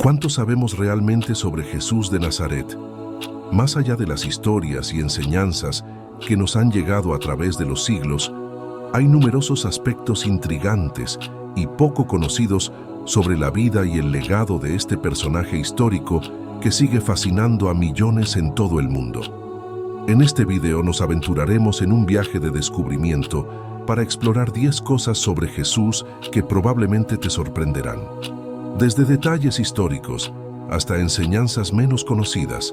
¿Cuánto sabemos realmente sobre Jesús de Nazaret? Más allá de las historias y enseñanzas que nos han llegado a través de los siglos, hay numerosos aspectos intrigantes y poco conocidos sobre la vida y el legado de este personaje histórico que sigue fascinando a millones en todo el mundo. En este video nos aventuraremos en un viaje de descubrimiento para explorar 10 cosas sobre Jesús que probablemente te sorprenderán. Desde detalles históricos hasta enseñanzas menos conocidas,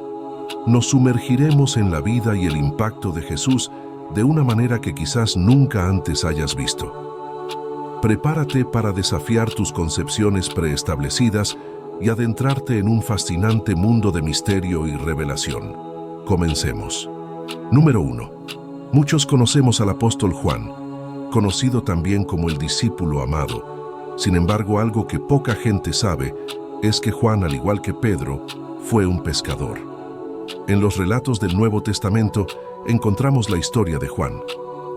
nos sumergiremos en la vida y el impacto de Jesús de una manera que quizás nunca antes hayas visto. Prepárate para desafiar tus concepciones preestablecidas y adentrarte en un fascinante mundo de misterio y revelación. Comencemos. Número 1. Muchos conocemos al apóstol Juan, conocido también como el discípulo amado. Sin embargo, algo que poca gente sabe es que Juan, al igual que Pedro, fue un pescador. En los relatos del Nuevo Testamento encontramos la historia de Juan,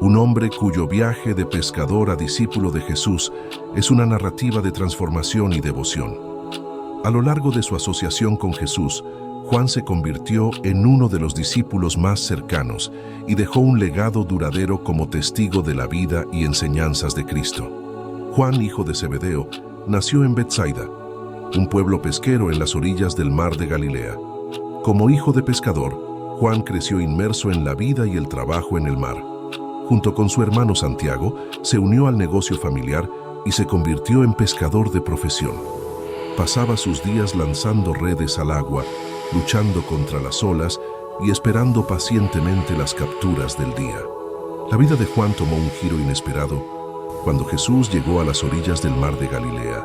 un hombre cuyo viaje de pescador a discípulo de Jesús es una narrativa de transformación y devoción. A lo largo de su asociación con Jesús, Juan se convirtió en uno de los discípulos más cercanos y dejó un legado duradero como testigo de la vida y enseñanzas de Cristo. Juan, hijo de Zebedeo, nació en Betsaida, un pueblo pesquero en las orillas del mar de Galilea. Como hijo de pescador, Juan creció inmerso en la vida y el trabajo en el mar. Junto con su hermano Santiago, se unió al negocio familiar y se convirtió en pescador de profesión. Pasaba sus días lanzando redes al agua, luchando contra las olas y esperando pacientemente las capturas del día. La vida de Juan tomó un giro inesperado cuando Jesús llegó a las orillas del mar de Galilea.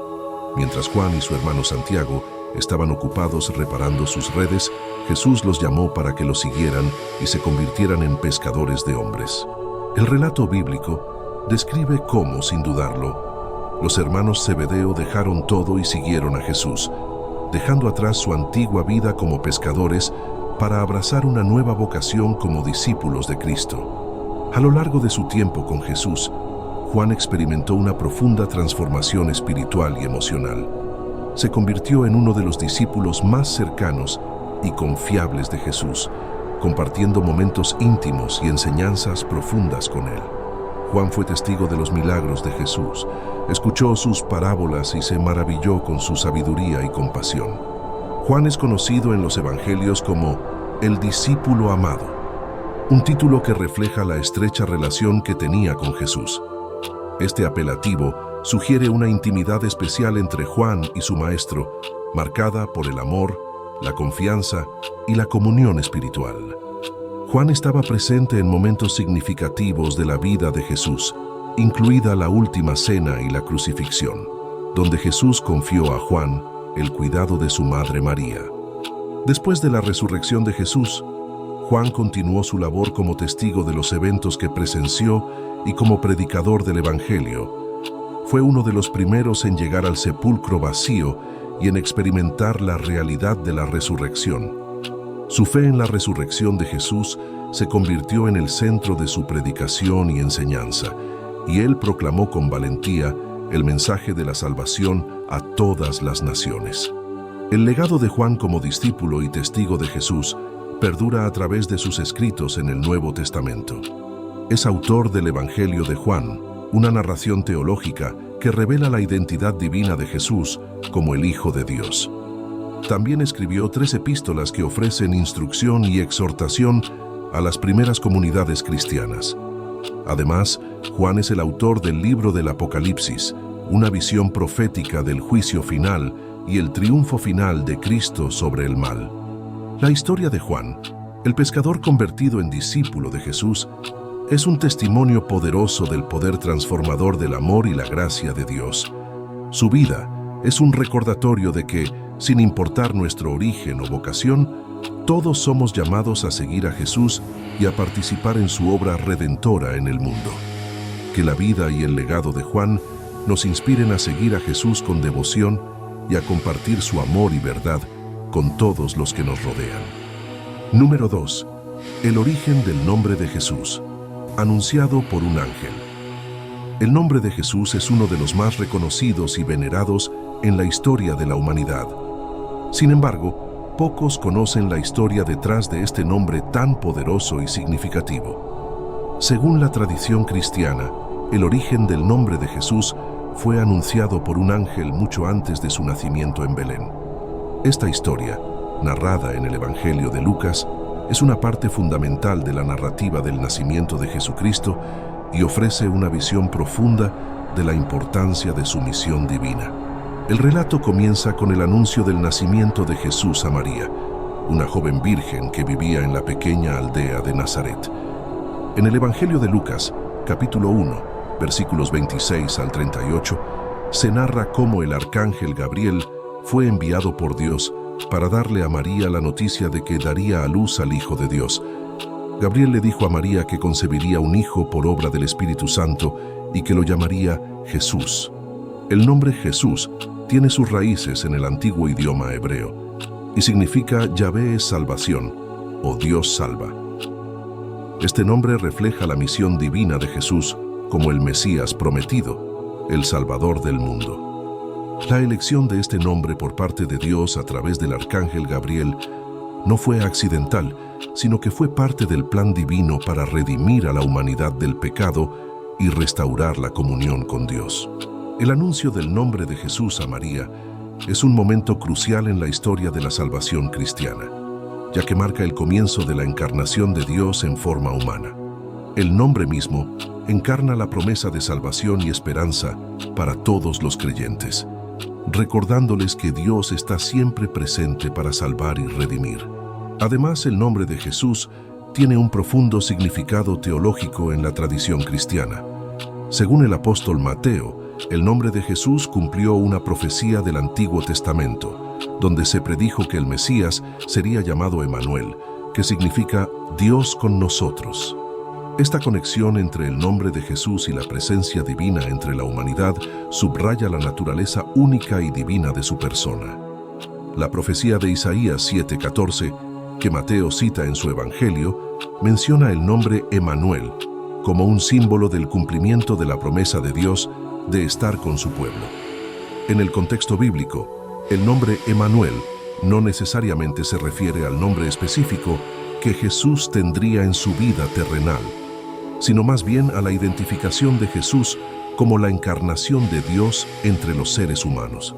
Mientras Juan y su hermano Santiago estaban ocupados reparando sus redes, Jesús los llamó para que lo siguieran y se convirtieran en pescadores de hombres. El relato bíblico describe cómo, sin dudarlo, los hermanos Zebedeo dejaron todo y siguieron a Jesús, dejando atrás su antigua vida como pescadores para abrazar una nueva vocación como discípulos de Cristo. A lo largo de su tiempo con Jesús, Juan experimentó una profunda transformación espiritual y emocional. Se convirtió en uno de los discípulos más cercanos y confiables de Jesús, compartiendo momentos íntimos y enseñanzas profundas con él. Juan fue testigo de los milagros de Jesús, escuchó sus parábolas y se maravilló con su sabiduría y compasión. Juan es conocido en los evangelios como el discípulo amado, un título que refleja la estrecha relación que tenía con Jesús. Este apelativo sugiere una intimidad especial entre Juan y su maestro, marcada por el amor, la confianza y la comunión espiritual. Juan estaba presente en momentos significativos de la vida de Jesús, incluida la última cena y la crucifixión, donde Jesús confió a Juan el cuidado de su madre María. Después de la resurrección de Jesús, Juan continuó su labor como testigo de los eventos que presenció y como predicador del Evangelio. Fue uno de los primeros en llegar al sepulcro vacío y en experimentar la realidad de la resurrección. Su fe en la resurrección de Jesús se convirtió en el centro de su predicación y enseñanza, y él proclamó con valentía el mensaje de la salvación a todas las naciones. El legado de Juan como discípulo y testigo de Jesús perdura a través de sus escritos en el Nuevo Testamento. Es autor del Evangelio de Juan, una narración teológica que revela la identidad divina de Jesús como el Hijo de Dios. También escribió 3 epístolas que ofrecen instrucción y exhortación a las primeras comunidades cristianas. Además, Juan es el autor del libro del Apocalipsis, una visión profética del juicio final y el triunfo final de Cristo sobre el mal. La historia de Juan, el pescador convertido en discípulo de Jesús, es un testimonio poderoso del poder transformador del amor y la gracia de Dios. Su vida es un recordatorio de que, sin importar nuestro origen o vocación, todos somos llamados a seguir a Jesús y a participar en su obra redentora en el mundo. Que la vida y el legado de Juan nos inspiren a seguir a Jesús con devoción y a compartir su amor y verdad con todos los que nos rodean. Número 2. El origen del nombre de Jesús, anunciado por un ángel. El nombre de Jesús es uno de los más reconocidos y venerados en la historia de la humanidad. Sin embargo, pocos conocen la historia detrás de este nombre tan poderoso y significativo. Según la tradición cristiana, el origen del nombre de Jesús fue anunciado por un ángel mucho antes de su nacimiento en Belén. Esta historia, narrada en el Evangelio de Lucas, es una parte fundamental de la narrativa del nacimiento de Jesucristo y ofrece una visión profunda de la importancia de su misión divina. El relato comienza con el anuncio del nacimiento de Jesús a María, una joven virgen que vivía en la pequeña aldea de Nazaret. En el Evangelio de Lucas, capítulo 1, versículos 26 al 38, se narra cómo el arcángel Gabriel fue enviado por Dios para darle a María la noticia de que daría a luz al Hijo de Dios. Gabriel le dijo a María que concebiría un hijo por obra del Espíritu Santo y que lo llamaría Jesús. El nombre Jesús tiene sus raíces en el antiguo idioma hebreo y significa Yahvé es salvación o Dios salva. Este nombre refleja la misión divina de Jesús como el Mesías prometido, el Salvador del mundo. La elección de este nombre por parte de Dios a través del arcángel Gabriel no fue accidental, sino que fue parte del plan divino para redimir a la humanidad del pecado y restaurar la comunión con Dios. El anuncio del nombre de Jesús a María es un momento crucial en la historia de la salvación cristiana, ya que marca el comienzo de la encarnación de Dios en forma humana. El nombre mismo encarna la promesa de salvación y esperanza para todos los creyentes, recordándoles que Dios está siempre presente para salvar y redimir. Además, el nombre de Jesús tiene un profundo significado teológico en la tradición cristiana. Según el apóstol Mateo, el nombre de Jesús cumplió una profecía del Antiguo Testamento, donde se predijo que el Mesías sería llamado Emanuel, que significa Dios con nosotros. Esta conexión entre el nombre de Jesús y la presencia divina entre la humanidad subraya la naturaleza única y divina de su persona. La profecía de Isaías 7:14, que Mateo cita en su Evangelio, menciona el nombre Emanuel como un símbolo del cumplimiento de la promesa de Dios de estar con su pueblo. En el contexto bíblico, el nombre Emanuel no necesariamente se refiere al nombre específico que Jesús tendría en su vida terrenal, sino más bien a la identificación de Jesús como la encarnación de Dios entre los seres humanos.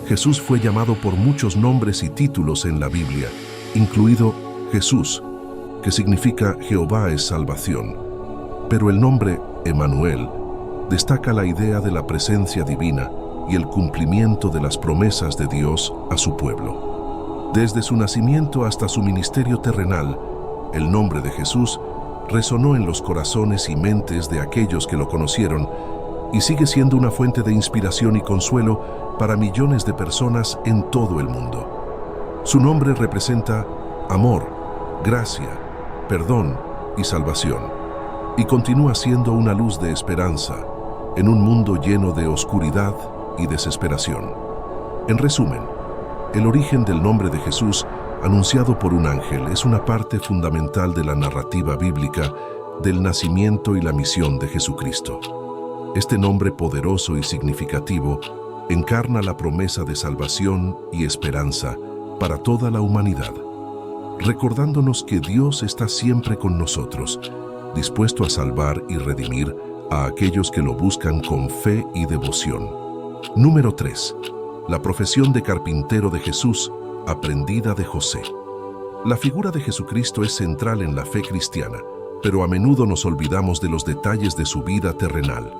Jesús fue llamado por muchos nombres y títulos en la Biblia, incluido Jesús, que significa Jehová es salvación, pero el nombre Emanuel destaca la idea de la presencia divina y el cumplimiento de las promesas de Dios a su pueblo. Desde su nacimiento hasta su ministerio terrenal, el nombre de Jesús resonó en los corazones y mentes de aquellos que lo conocieron y sigue siendo una fuente de inspiración y consuelo para millones de personas en todo el mundo. Su nombre representa amor, gracia, perdón y salvación, y continúa siendo una luz de esperanza en un mundo lleno de oscuridad y desesperación. En resumen, el origen del nombre de Jesús, anunciado por un ángel, es una parte fundamental de la narrativa bíblica del nacimiento y la misión de Jesucristo. Este nombre poderoso y significativo encarna la promesa de salvación y esperanza para toda la humanidad, recordándonos que Dios está siempre con nosotros, dispuesto a salvar y redimir a aquellos que lo buscan con fe y devoción. Número 3. La profesión de carpintero de Jesús, aprendida de José. La figura de Jesucristo es central en la fe cristiana, pero a menudo nos olvidamos de los detalles de su vida terrenal.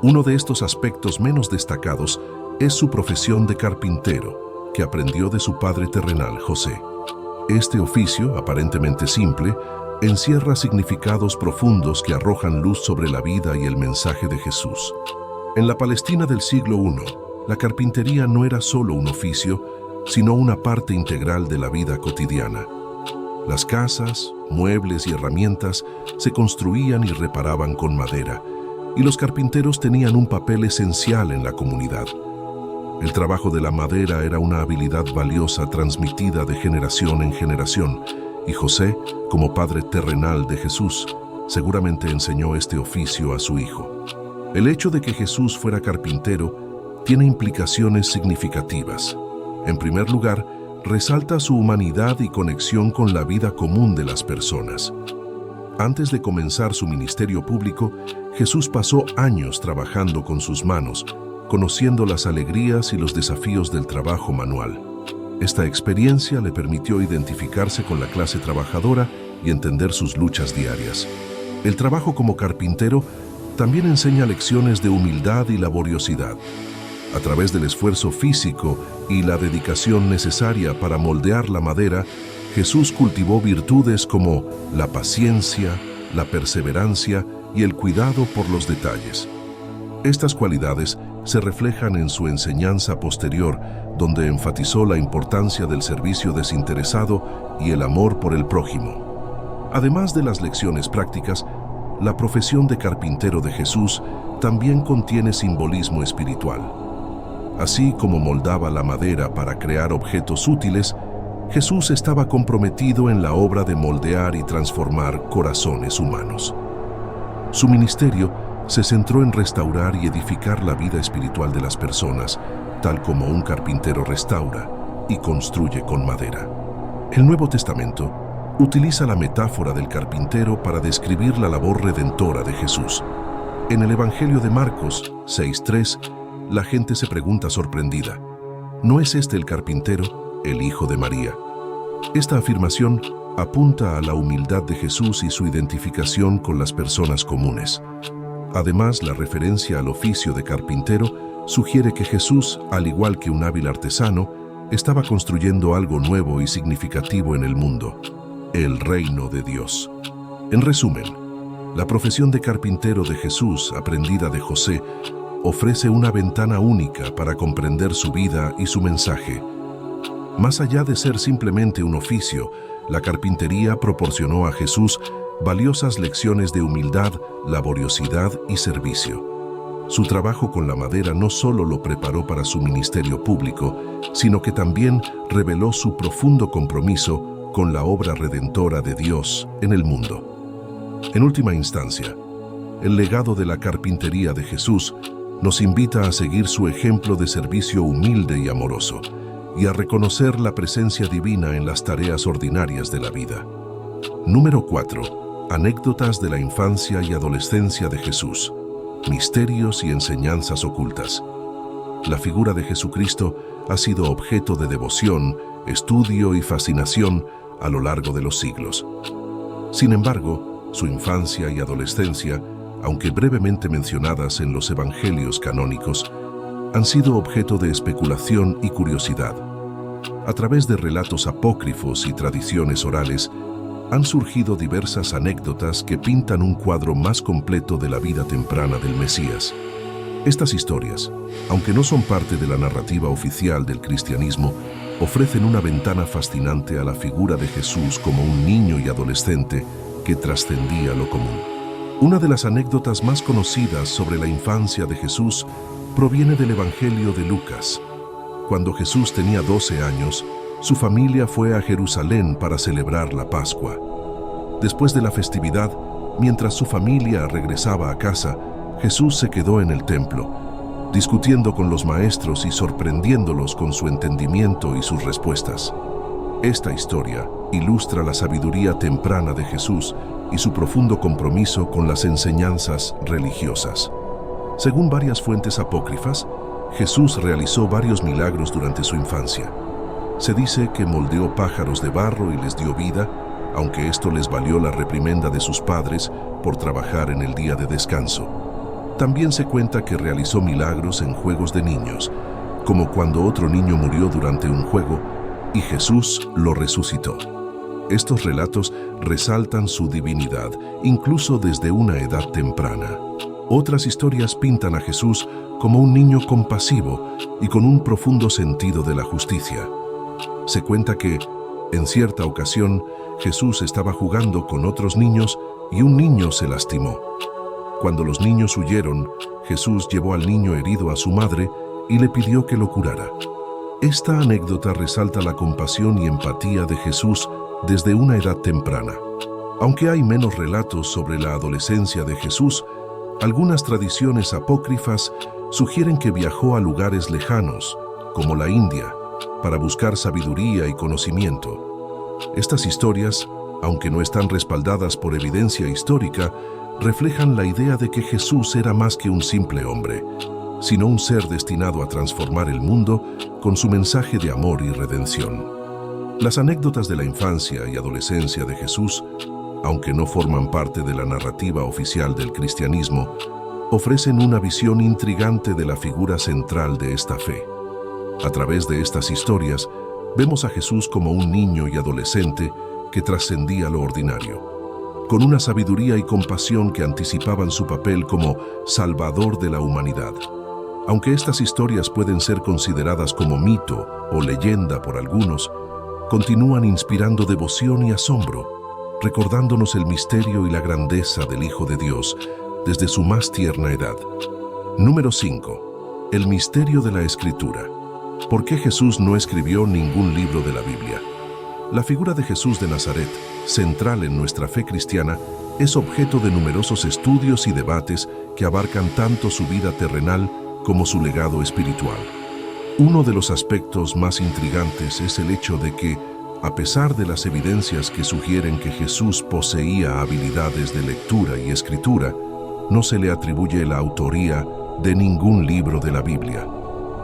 Uno de estos aspectos menos destacados es su profesión de carpintero, que aprendió de su padre terrenal, José. Este oficio, aparentemente simple, encierra significados profundos que arrojan luz sobre la vida y el mensaje de Jesús. En la Palestina del siglo I, la carpintería no era solo un oficio, sino una parte integral de la vida cotidiana. Las casas, muebles y herramientas se construían y reparaban con madera, y los carpinteros tenían un papel esencial en la comunidad. El trabajo de la madera era una habilidad valiosa transmitida de generación en generación, y José, como padre terrenal de Jesús, seguramente enseñó este oficio a su hijo. El hecho de que Jesús fuera carpintero tiene implicaciones significativas. En primer lugar, resalta su humanidad y conexión con la vida común de las personas. Antes de comenzar su ministerio público, Jesús pasó años trabajando con sus manos, conociendo las alegrías y los desafíos del trabajo manual. Esta experiencia le permitió identificarse con la clase trabajadora y entender sus luchas diarias. El trabajo como carpintero también enseña lecciones de humildad y laboriosidad. A través del esfuerzo físico y la dedicación necesaria para moldear la madera, Jesús cultivó virtudes como la paciencia, la perseverancia y el cuidado por los detalles. Estas cualidades se reflejan en su enseñanza posterior, donde enfatizó la importancia del servicio desinteresado y el amor por el prójimo. Además de las lecciones prácticas, la profesión de carpintero de Jesús también contiene simbolismo espiritual. Así como moldaba la madera para crear objetos útiles, Jesús estaba comprometido en la obra de moldear y transformar corazones humanos. Su ministerio se centró en restaurar y edificar la vida espiritual de las personas, tal como un carpintero restaura y construye con madera. El Nuevo Testamento utiliza la metáfora del carpintero para describir la labor redentora de Jesús. En el Evangelio de Marcos 6:3, la gente se pregunta sorprendida: ¿no es este el carpintero, el hijo de María? Esta afirmación apunta a la humildad de Jesús y su identificación con las personas comunes. Además, la referencia al oficio de carpintero sugiere que Jesús, al igual que un hábil artesano, estaba construyendo algo nuevo y significativo en el mundo: el reino de Dios. En resumen, la profesión de carpintero de Jesús, aprendida de José, ofrece una ventana única para comprender su vida y su mensaje. Más allá de ser simplemente un oficio, la carpintería proporcionó a Jesús valiosas lecciones de humildad, laboriosidad y servicio. Su trabajo con la madera no solo lo preparó para su ministerio público, sino que también reveló su profundo compromiso con la obra redentora de Dios en el mundo. En última instancia, el legado de la carpintería de Jesús nos invita a seguir su ejemplo de servicio humilde y amoroso, y a reconocer la presencia divina en las tareas ordinarias de la vida. Número 4. Anécdotas de la infancia y adolescencia de Jesús. Misterios y enseñanzas ocultas. La figura de Jesucristo ha sido objeto de devoción, estudio y fascinación a lo largo de los siglos. Sin embargo, su infancia y adolescencia, aunque brevemente mencionadas en los evangelios canónicos, han sido objeto de especulación y curiosidad. A través de relatos apócrifos y tradiciones orales, han surgido diversas anécdotas que pintan un cuadro más completo de la vida temprana del Mesías. Estas historias, aunque no son parte de la narrativa oficial del cristianismo, ofrecen una ventana fascinante a la figura de Jesús como un niño y adolescente que trascendía lo común. Una de las anécdotas más conocidas sobre la infancia de Jesús proviene del Evangelio de Lucas. Cuando Jesús tenía 12 años, su familia fue a Jerusalén para celebrar la Pascua. Después de la festividad, mientras su familia regresaba a casa, Jesús se quedó en el templo, discutiendo con los maestros y sorprendiéndolos con su entendimiento y sus respuestas. Esta historia ilustra la sabiduría temprana de Jesús y su profundo compromiso con las enseñanzas religiosas. Según varias fuentes apócrifas, Jesús realizó varios milagros durante su infancia. Se dice que moldeó pájaros de barro y les dio vida, aunque esto les valió la reprimenda de sus padres por trabajar en el día de descanso. También se cuenta que realizó milagros en juegos de niños, como cuando otro niño murió durante un juego y Jesús lo resucitó. Estos relatos resaltan su divinidad, incluso desde una edad temprana. Otras historias pintan a Jesús como un niño compasivo y con un profundo sentido de la justicia. Se cuenta que, en cierta ocasión, Jesús estaba jugando con otros niños y un niño se lastimó. Cuando los niños huyeron, Jesús llevó al niño herido a su madre y le pidió que lo curara. Esta anécdota resalta la compasión y empatía de Jesús desde una edad temprana. Aunque hay menos relatos sobre la adolescencia de Jesús, algunas tradiciones apócrifas sugieren que viajó a lugares lejanos, como la India, para buscar sabiduría y conocimiento. Estas historias, aunque no están respaldadas por evidencia histórica, reflejan la idea de que Jesús era más que un simple hombre, sino un ser destinado a transformar el mundo con su mensaje de amor y redención. Las anécdotas de la infancia y adolescencia de Jesús, aunque no forman parte de la narrativa oficial del cristianismo, ofrecen una visión intrigante de la figura central de esta fe. A través de estas historias, vemos a Jesús como un niño y adolescente que trascendía lo ordinario, con una sabiduría y compasión que anticipaban su papel como Salvador de la humanidad. Aunque estas historias pueden ser consideradas como mito o leyenda por algunos, continúan inspirando devoción y asombro, recordándonos el misterio y la grandeza del Hijo de Dios desde su más tierna edad. Número 5. El misterio de la Escritura. ¿Por qué Jesús no escribió ningún libro de la Biblia? La figura de Jesús de Nazaret, central en nuestra fe cristiana, es objeto de numerosos estudios y debates que abarcan tanto su vida terrenal como su legado espiritual. Uno de los aspectos más intrigantes es el hecho de que, a pesar de las evidencias que sugieren que Jesús poseía habilidades de lectura y escritura, no se le atribuye la autoría de ningún libro de la Biblia.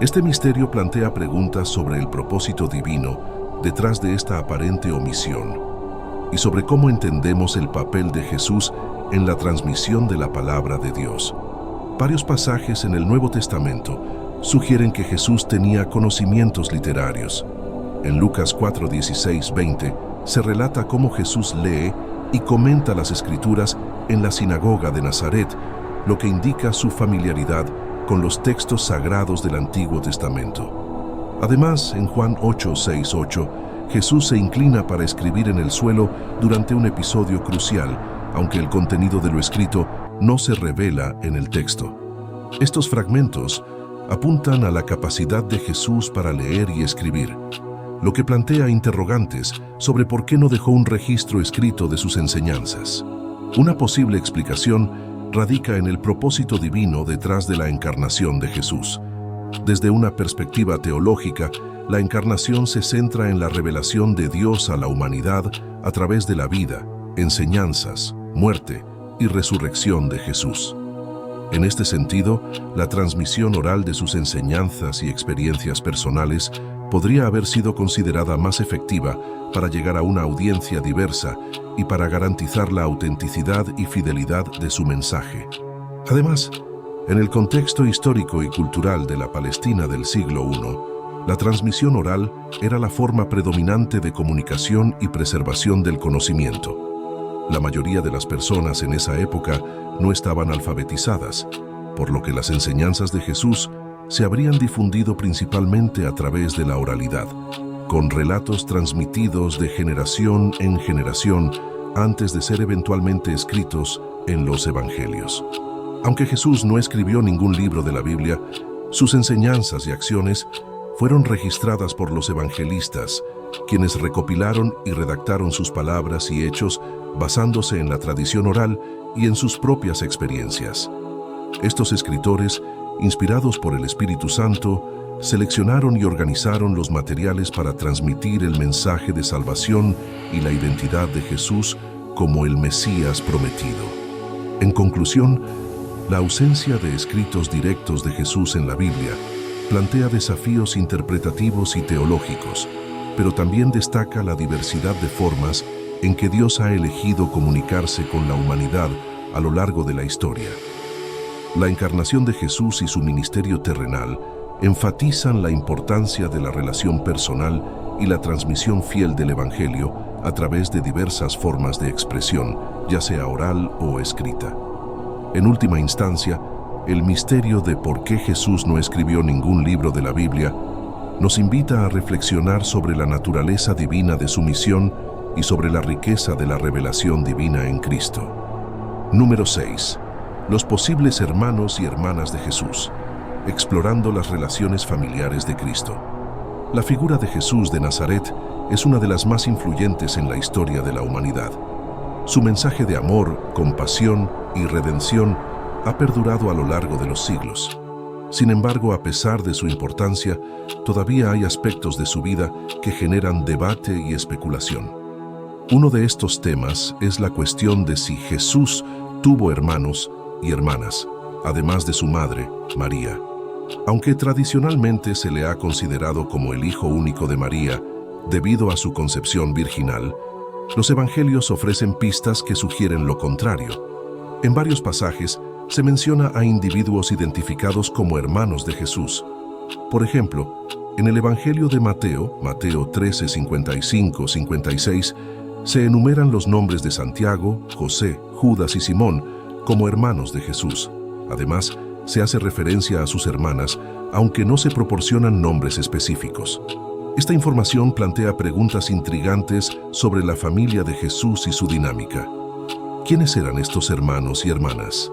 Este misterio plantea preguntas sobre el propósito divino detrás de esta aparente omisión y sobre cómo entendemos el papel de Jesús en la transmisión de la palabra de Dios. Varios pasajes en el Nuevo Testamento sugieren que Jesús tenía conocimientos literarios. En Lucas 4, 16, 20 se relata cómo Jesús lee y comenta las Escrituras en la sinagoga de Nazaret, lo que indica su familiaridad con los textos sagrados del Antiguo Testamento. Además, en Juan 8, 6, 8, Jesús se inclina para escribir en el suelo durante un episodio crucial, aunque el contenido de lo escrito no se revela en el texto. Estos fragmentos apuntan a la capacidad de Jesús para leer y escribir, lo que plantea interrogantes sobre por qué no dejó un registro escrito de sus enseñanzas. Una posible explicación radica en el propósito divino detrás de la encarnación de Jesús. Desde una perspectiva teológica, la encarnación se centra en la revelación de Dios a la humanidad a través de la vida, enseñanzas, muerte y resurrección de Jesús. En este sentido, la transmisión oral de sus enseñanzas y experiencias personales podría haber sido considerada más efectiva para llegar a una audiencia diversa y para garantizar la autenticidad y fidelidad de su mensaje. Además, en el contexto histórico y cultural de la Palestina del siglo I, la transmisión oral era la forma predominante de comunicación y preservación del conocimiento. La mayoría de las personas en esa época no estaban alfabetizadas, por lo que las enseñanzas de Jesús se habrían difundido principalmente a través de la oralidad, con relatos transmitidos de generación en generación antes de ser eventualmente escritos en los Evangelios. Aunque Jesús no escribió ningún libro de la Biblia, sus enseñanzas y acciones fueron registradas por los evangelistas, quienes recopilaron y redactaron sus palabras y hechos basándose en la tradición oral y en sus propias experiencias. Estos escritores, inspirados por el Espíritu Santo, seleccionaron y organizaron los materiales para transmitir el mensaje de salvación y la identidad de Jesús como el Mesías prometido. En conclusión, la ausencia de escritos directos de Jesús en la Biblia plantea desafíos interpretativos y teológicos, pero también destaca la diversidad de formas en que Dios ha elegido comunicarse con la humanidad a lo largo de la historia. La encarnación de Jesús y su ministerio terrenal enfatizan la importancia de la relación personal y la transmisión fiel del Evangelio a través de diversas formas de expresión, ya sea oral o escrita. En última instancia, el misterio de por qué Jesús no escribió ningún libro de la Biblia nos invita a reflexionar sobre la naturaleza divina de su misión y sobre la riqueza de la revelación divina en Cristo. Número 6. Los posibles hermanos y hermanas de Jesús, explorando las relaciones familiares de Cristo. La figura de Jesús de Nazaret es una de las más influyentes en la historia de la humanidad. Su mensaje de amor, compasión y redención ha perdurado a lo largo de los siglos. Sin embargo, a pesar de su importancia, todavía hay aspectos de su vida que generan debate y especulación. Uno de estos temas es la cuestión de si Jesús tuvo hermanos y hermanas, además de su madre, María. Aunque tradicionalmente se le ha considerado como el hijo único de María, debido a su concepción virginal, los evangelios ofrecen pistas que sugieren lo contrario. En varios pasajes se menciona a individuos identificados como hermanos de Jesús. Por ejemplo, en el Evangelio de Mateo, Mateo 13, 55, 56, se enumeran los nombres de Santiago, José, Judas y Simón como hermanos de Jesús. Además, se hace referencia a sus hermanas, aunque no se proporcionan nombres específicos. Esta información plantea preguntas intrigantes sobre la familia de Jesús y su dinámica. ¿Quiénes eran estos hermanos y hermanas?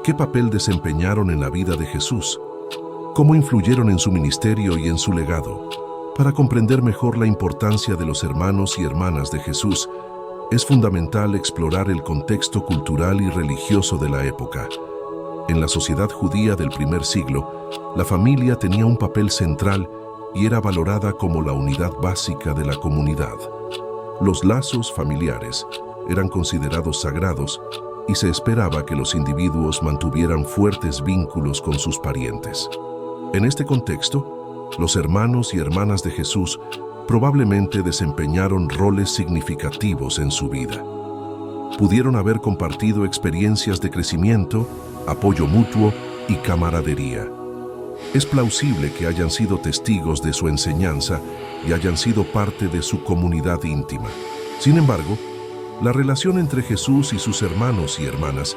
¿Qué papel desempeñaron en la vida de Jesús? ¿Cómo influyeron en su ministerio y en su legado? Para comprender mejor la importancia de los hermanos y hermanas de Jesús, es fundamental explorar el contexto cultural y religioso de la época. En la sociedad judía del primer siglo, la familia tenía un papel central y era valorada como la unidad básica de la comunidad. Los lazos familiares eran considerados sagrados y se esperaba que los individuos mantuvieran fuertes vínculos con sus parientes. En este contexto, los hermanos y hermanas de Jesús probablemente desempeñaron roles significativos en su vida. Pudieron haber compartido experiencias de crecimiento, apoyo mutuo y camaradería. Es plausible que hayan sido testigos de su enseñanza y hayan sido parte de su comunidad íntima. Sin embargo, la relación entre Jesús y sus hermanos y hermanas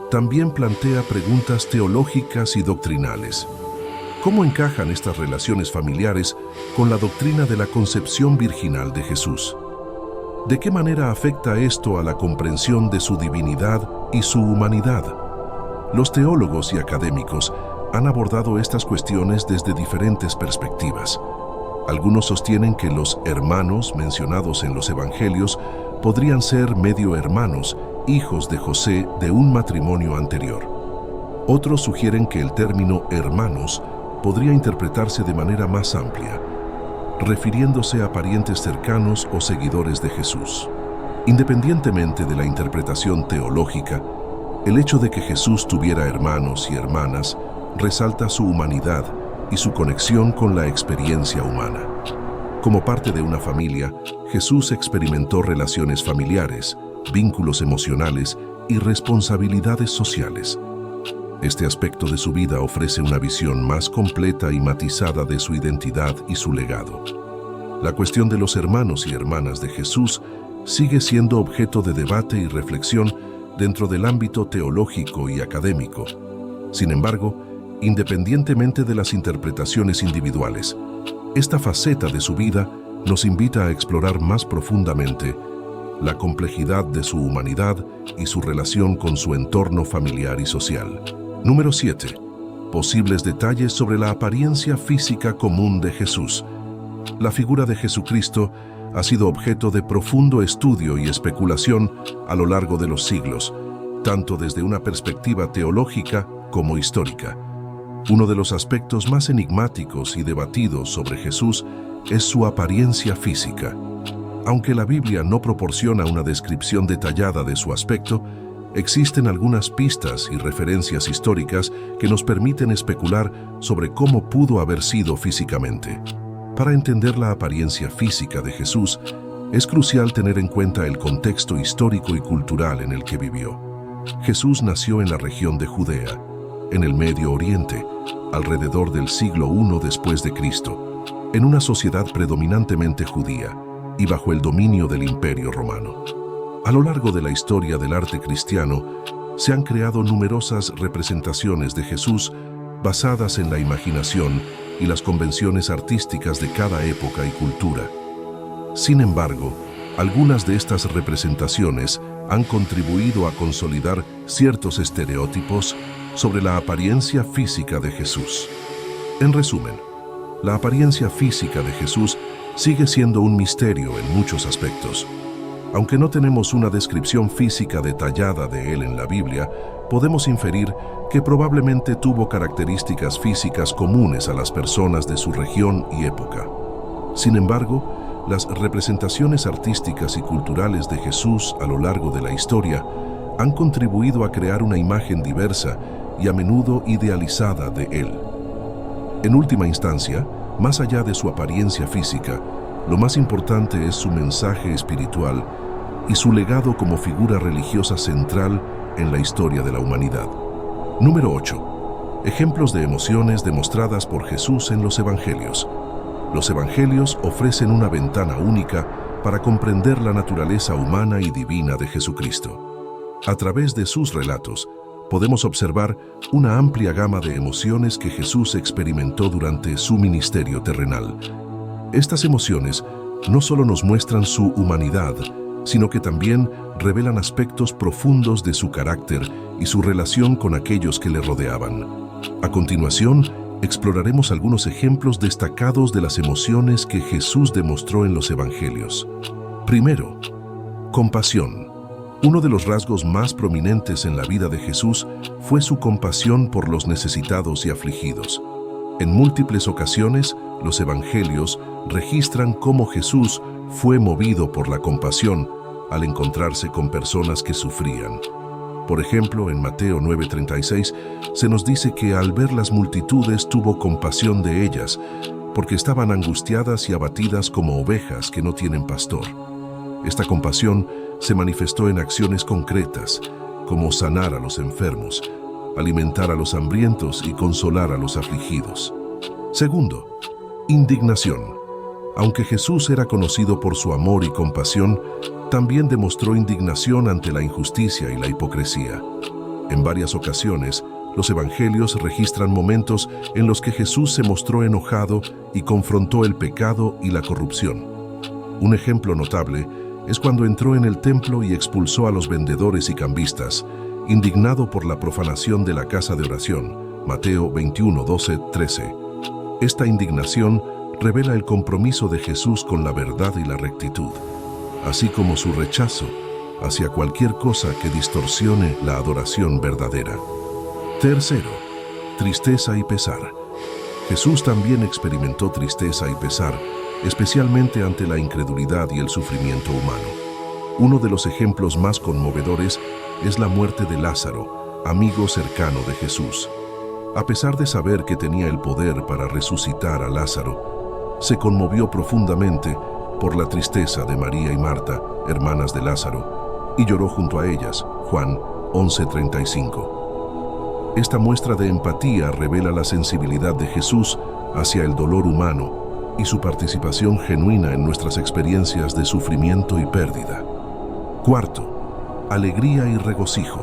también plantea preguntas teológicas y doctrinales. ¿Cómo encajan estas relaciones familiares con la doctrina de la concepción virginal de Jesús? ¿De qué manera afecta esto a la comprensión de su divinidad y su humanidad? Los teólogos y académicos han abordado estas cuestiones desde diferentes perspectivas. Algunos sostienen que los hermanos mencionados en los evangelios podrían ser medio hermanos, hijos de José de un matrimonio anterior. Otros sugieren que el término hermanos podría interpretarse de manera más amplia, refiriéndose a parientes cercanos o seguidores de Jesús. Independientemente de la interpretación teológica, el hecho de que Jesús tuviera hermanos y hermanas resalta su humanidad y su conexión con la experiencia humana. Como parte de una familia, Jesús experimentó relaciones familiares, vínculos emocionales y responsabilidades sociales. Este aspecto de su vida ofrece una visión más completa y matizada de su identidad y su legado. La cuestión de los hermanos y hermanas de Jesús sigue siendo objeto de debate y reflexión dentro del ámbito teológico y académico. Sin embargo, independientemente de las interpretaciones individuales, esta faceta de su vida nos invita a explorar más profundamente la complejidad de su humanidad y su relación con su entorno familiar y social. Número 7. Posibles detalles sobre la apariencia física común de Jesús. La figura de Jesucristo ha sido objeto de profundo estudio y especulación a lo largo de los siglos, tanto desde una perspectiva teológica como histórica. Uno de los aspectos más enigmáticos y debatidos sobre Jesús es su apariencia física. Aunque la Biblia no proporciona una descripción detallada de su aspecto, existen algunas pistas y referencias históricas que nos permiten especular sobre cómo pudo haber sido físicamente. Para entender la apariencia física de Jesús, es crucial tener en cuenta el contexto histórico y cultural en el que vivió. Jesús nació en la región de Judea, en el Medio Oriente, alrededor del siglo I después de Cristo, en una sociedad predominantemente judía y bajo el dominio del Imperio Romano. A lo largo de la historia del arte cristiano, se han creado numerosas representaciones de Jesús basadas en la imaginación y las convenciones artísticas de cada época y cultura. Sin embargo, algunas de estas representaciones han contribuido a consolidar ciertos estereotipos sobre la apariencia física de Jesús. En resumen, la apariencia física de Jesús sigue siendo un misterio en muchos aspectos. Aunque no tenemos una descripción física detallada de él en la Biblia, podemos inferir que probablemente tuvo características físicas comunes a las personas de su región y época. Sin embargo, las representaciones artísticas y culturales de Jesús a lo largo de la historia han contribuido a crear una imagen diversa y a menudo idealizada de él. En última instancia, más allá de su apariencia física, lo más importante es su mensaje espiritual y su legado como figura religiosa central en la historia de la humanidad. Número 8. Ejemplos de emociones demostradas por Jesús en los Evangelios. Los Evangelios ofrecen una ventana única para comprender la naturaleza humana y divina de Jesucristo. A través de sus relatos, podemos observar una amplia gama de emociones que Jesús experimentó durante su ministerio terrenal. Estas emociones no solo nos muestran su humanidad, sino que también revelan aspectos profundos de su carácter y su relación con aquellos que le rodeaban. A continuación, exploraremos algunos ejemplos destacados de las emociones que Jesús demostró en los Evangelios. Primero, compasión. Uno de los rasgos más prominentes en la vida de Jesús fue su compasión por los necesitados y afligidos. En múltiples ocasiones, los Evangelios registran cómo Jesús fue movido por la compasión al encontrarse con personas que sufrían. Por ejemplo, en Mateo 9:36 se nos dice que al ver las multitudes tuvo compasión de ellas, porque estaban angustiadas y abatidas como ovejas que no tienen pastor. Esta compasión se manifestó en acciones concretas, como sanar a los enfermos, alimentar a los hambrientos y consolar a los afligidos. Segundo, indignación. Aunque Jesús era conocido por su amor y compasión, también demostró indignación ante la injusticia y la hipocresía. En varias ocasiones, los evangelios registran momentos en los que Jesús se mostró enojado y confrontó el pecado y la corrupción. Un ejemplo notable es cuando entró en el templo y expulsó a los vendedores y cambistas, indignado por la profanación de la casa de oración. Mateo 21, 12, 13. Esta indignación revela el compromiso de Jesús con la verdad y la rectitud, así como su rechazo hacia cualquier cosa que distorsione la adoración verdadera. Tercero, tristeza y pesar. Jesús también experimentó tristeza y pesar, especialmente ante la incredulidad y el sufrimiento humano. Uno de los ejemplos más conmovedores es la muerte de Lázaro, amigo cercano de Jesús. A pesar de saber que tenía el poder para resucitar a Lázaro, se conmovió profundamente por la tristeza de María y Marta, hermanas de Lázaro, y lloró junto a ellas. Juan 11:35. Esta muestra de empatía revela la sensibilidad de Jesús hacia el dolor humano y su participación genuina en nuestras experiencias de sufrimiento y pérdida. Cuarto, alegría y regocijo.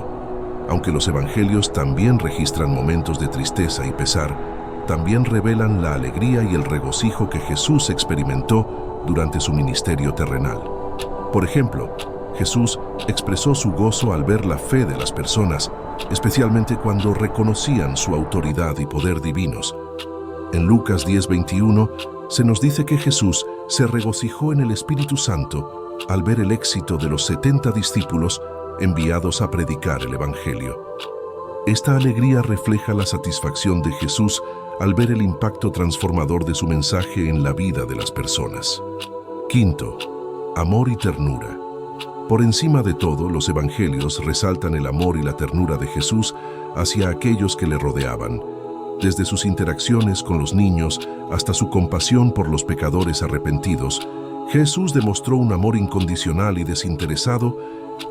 Aunque los evangelios también registran momentos de tristeza y pesar, también revelan la alegría y el regocijo que Jesús experimentó durante su ministerio terrenal. Por ejemplo, Jesús expresó su gozo al ver la fe de las personas, especialmente cuando reconocían su autoridad y poder divinos. En Lucas 10:21 se nos dice que Jesús se regocijó en el Espíritu Santo al ver el éxito de los 70 discípulos enviados a predicar el Evangelio. Esta alegría refleja la satisfacción de Jesús al ver el impacto transformador de su mensaje en la vida de las personas. Quinto, amor y ternura. Por encima de todo, los evangelios resaltan el amor y la ternura de Jesús hacia aquellos que le rodeaban, desde sus interacciones con los niños hasta su compasión por los pecadores arrepentidos. Jesús demostró un amor incondicional y desinteresado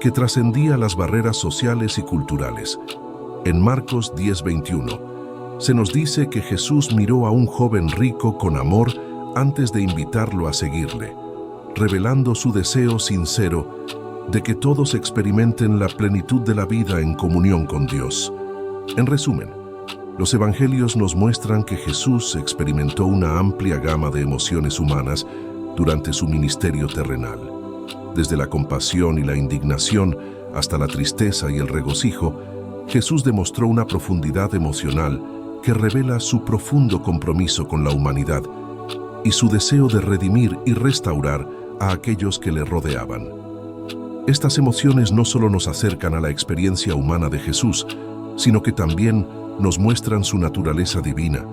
que trascendía las barreras sociales y culturales. En Marcos 10:21, se nos dice que Jesús miró a un joven rico con amor antes de invitarlo a seguirle, revelando su deseo sincero de que todos experimenten la plenitud de la vida en comunión con Dios. En resumen, los evangelios nos muestran que Jesús experimentó una amplia gama de emociones humanas durante su ministerio terrenal. Desde la compasión y la indignación hasta la tristeza y el regocijo, Jesús demostró una profundidad emocional que revela su profundo compromiso con la humanidad y su deseo de redimir y restaurar a aquellos que le rodeaban. Estas emociones no solo nos acercan a la experiencia humana de Jesús, sino que también nos muestran su naturaleza divina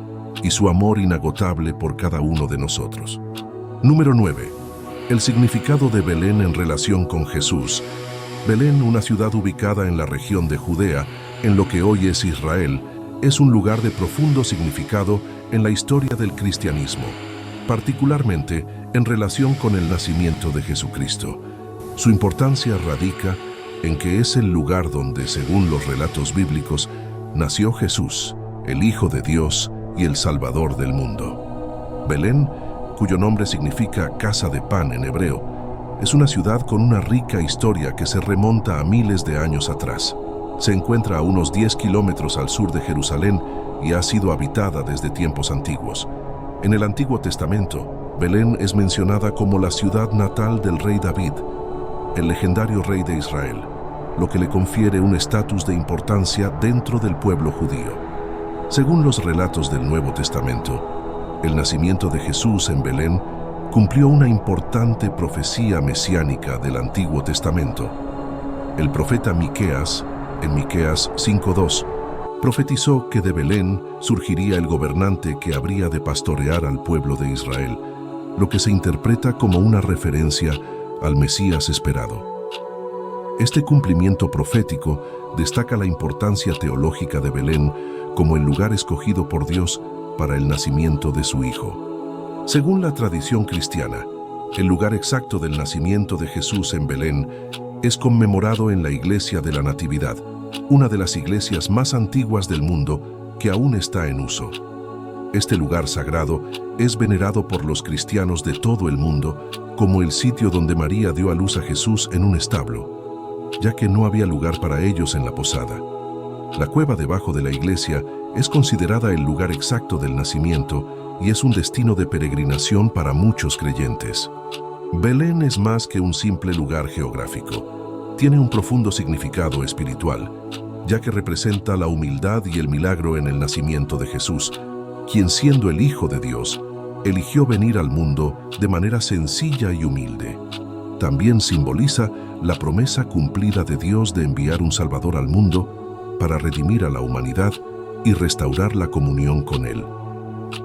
y su amor inagotable por cada uno de nosotros. Número 9. El significado de Belén en relación con Jesús. Belén, una ciudad ubicada en la región de Judea, en lo que hoy es Israel, es un lugar de profundo significado en la historia del cristianismo, particularmente en relación con el nacimiento de Jesucristo. Su importancia radica en que es el lugar donde, según los relatos bíblicos, nació Jesús, el Hijo de Dios y el Salvador del mundo. Belén, cuyo nombre significa casa de pan en hebreo, es una ciudad con una rica historia que se remonta a miles de años atrás. Se encuentra a unos 10 kilómetros al sur de Jerusalén y ha sido habitada desde tiempos antiguos. En el Antiguo Testamento, Belén es mencionada como la ciudad natal del rey David, el legendario rey de Israel, lo que le confiere un estatus de importancia dentro del pueblo judío. Según los relatos del Nuevo Testamento, el nacimiento de Jesús en Belén cumplió una importante profecía mesiánica del Antiguo Testamento. El profeta Miqueas, en Miqueas 5:2, profetizó que de Belén surgiría el gobernante que habría de pastorear al pueblo de Israel, lo que se interpreta como una referencia al Mesías esperado. Este cumplimiento profético destaca la importancia teológica de Belén como el lugar escogido por Dios para el nacimiento de su Hijo. Según la tradición cristiana, el lugar exacto del nacimiento de Jesús en Belén es conmemorado en la Iglesia de la Natividad, una de las iglesias más antiguas del mundo que aún está en uso. Este lugar sagrado es venerado por los cristianos de todo el mundo como el sitio donde María dio a luz a Jesús en un establo, ya que no había lugar para ellos en la posada. La cueva debajo de la iglesia es considerada el lugar exacto del nacimiento y es un destino de peregrinación para muchos creyentes. Belén es más que un simple lugar geográfico. Tiene un profundo significado espiritual, ya que representa la humildad y el milagro en el nacimiento de Jesús, quien siendo el Hijo de Dios, eligió venir al mundo de manera sencilla y humilde. También simboliza la promesa cumplida de Dios de enviar un Salvador al mundo para redimir a la humanidad y restaurar la comunión con Él.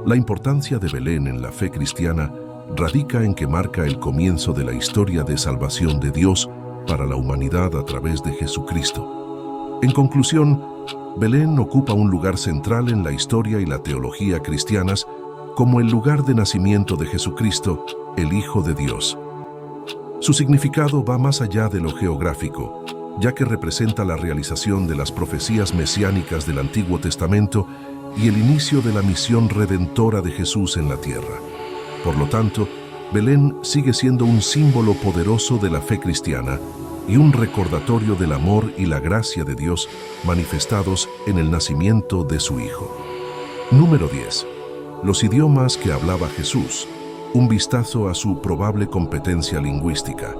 La importancia de Belén en la fe cristiana radica en que marca el comienzo de la historia de salvación de Dios para la humanidad a través de Jesucristo. En conclusión, Belén ocupa un lugar central en la historia y la teología cristianas como el lugar de nacimiento de Jesucristo, el Hijo de Dios. Su significado va más allá de lo geográfico, ya que representa la realización de las profecías mesiánicas del Antiguo Testamento y el inicio de la misión redentora de Jesús en la tierra. Por lo tanto, Belén sigue siendo un símbolo poderoso de la fe cristiana y un recordatorio del amor y la gracia de Dios manifestados en el nacimiento de su Hijo. Número 10. Los idiomas que hablaba Jesús. Un vistazo a su probable competencia lingüística.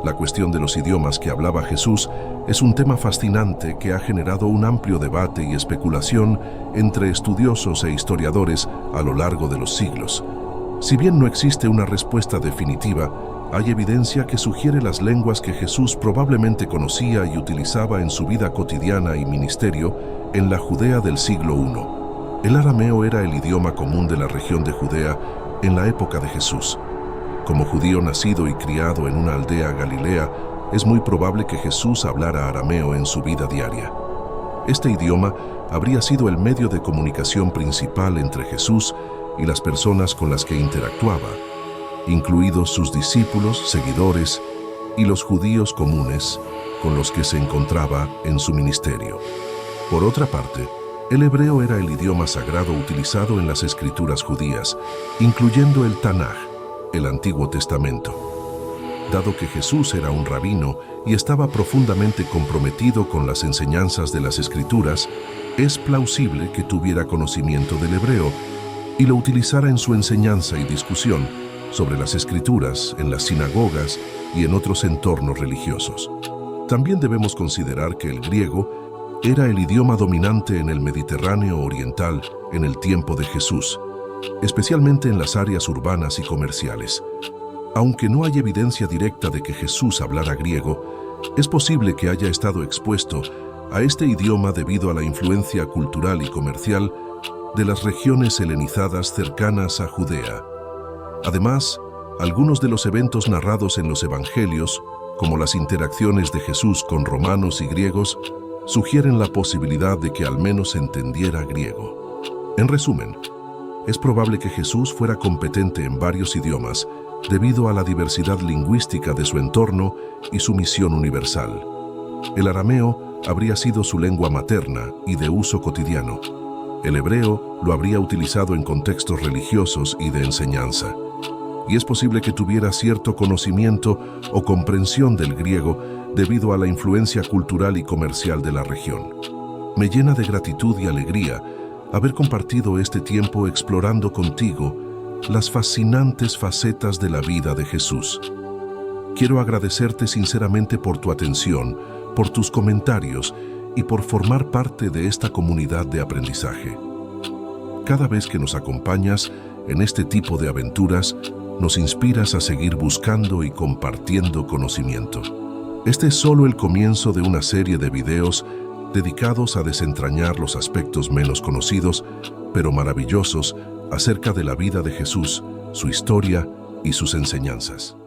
La cuestión de los idiomas que hablaba Jesús es un tema fascinante que ha generado un amplio debate y especulación entre estudiosos e historiadores a lo largo de los siglos. Si bien no existe una respuesta definitiva, hay evidencia que sugiere las lenguas que Jesús probablemente conocía y utilizaba en su vida cotidiana y ministerio en la Judea del siglo I. El arameo era el idioma común de la región de Judea en la época de Jesús. Como judío nacido y criado en una aldea galilea, es muy probable que Jesús hablara arameo en su vida diaria. Este idioma habría sido el medio de comunicación principal entre Jesús y las personas con las que interactuaba, incluidos sus discípulos, seguidores y los judíos comunes con los que se encontraba en su ministerio. Por otra parte, el hebreo era el idioma sagrado utilizado en las escrituras judías, incluyendo el Tanaj, el Antiguo Testamento. Dado que Jesús era un rabino y estaba profundamente comprometido con las enseñanzas de las escrituras, es plausible que tuviera conocimiento del hebreo y lo utilizara en su enseñanza y discusión sobre las escrituras en las sinagogas y en otros entornos religiosos. También debemos considerar que el griego era el idioma dominante en el Mediterráneo oriental en el tiempo de Jesús, especialmente en las áreas urbanas y comerciales. Aunque no hay evidencia directa de que Jesús hablara griego, Es posible que haya estado expuesto a este idioma debido a la influencia cultural y comercial de las regiones helenizadas cercanas a Judea. Además, algunos de los eventos narrados en los evangelios, como las interacciones de Jesús con romanos y griegos, sugieren la posibilidad de que al menos entendiera griego. En resumen, es probable que Jesús fuera competente en varios idiomas debido a la diversidad lingüística de su entorno y su misión universal. El arameo habría sido su lengua materna y de uso cotidiano. El hebreo lo habría utilizado en contextos religiosos y de enseñanza. Y es posible que tuviera cierto conocimiento o comprensión del griego debido a la influencia cultural y comercial de la región. Me llena de gratitud y alegría haber compartido este tiempo explorando contigo las fascinantes facetas de la vida de Jesús. Quiero agradecerte sinceramente por tu atención, por tus comentarios y por formar parte de esta comunidad de aprendizaje. Cada vez que nos acompañas en este tipo de aventuras, nos inspiras a seguir buscando y compartiendo conocimiento. Este es solo el comienzo de una serie de videos dedicados a desentrañar los aspectos menos conocidos, pero maravillosos, acerca de la vida de Jesús, su historia y sus enseñanzas.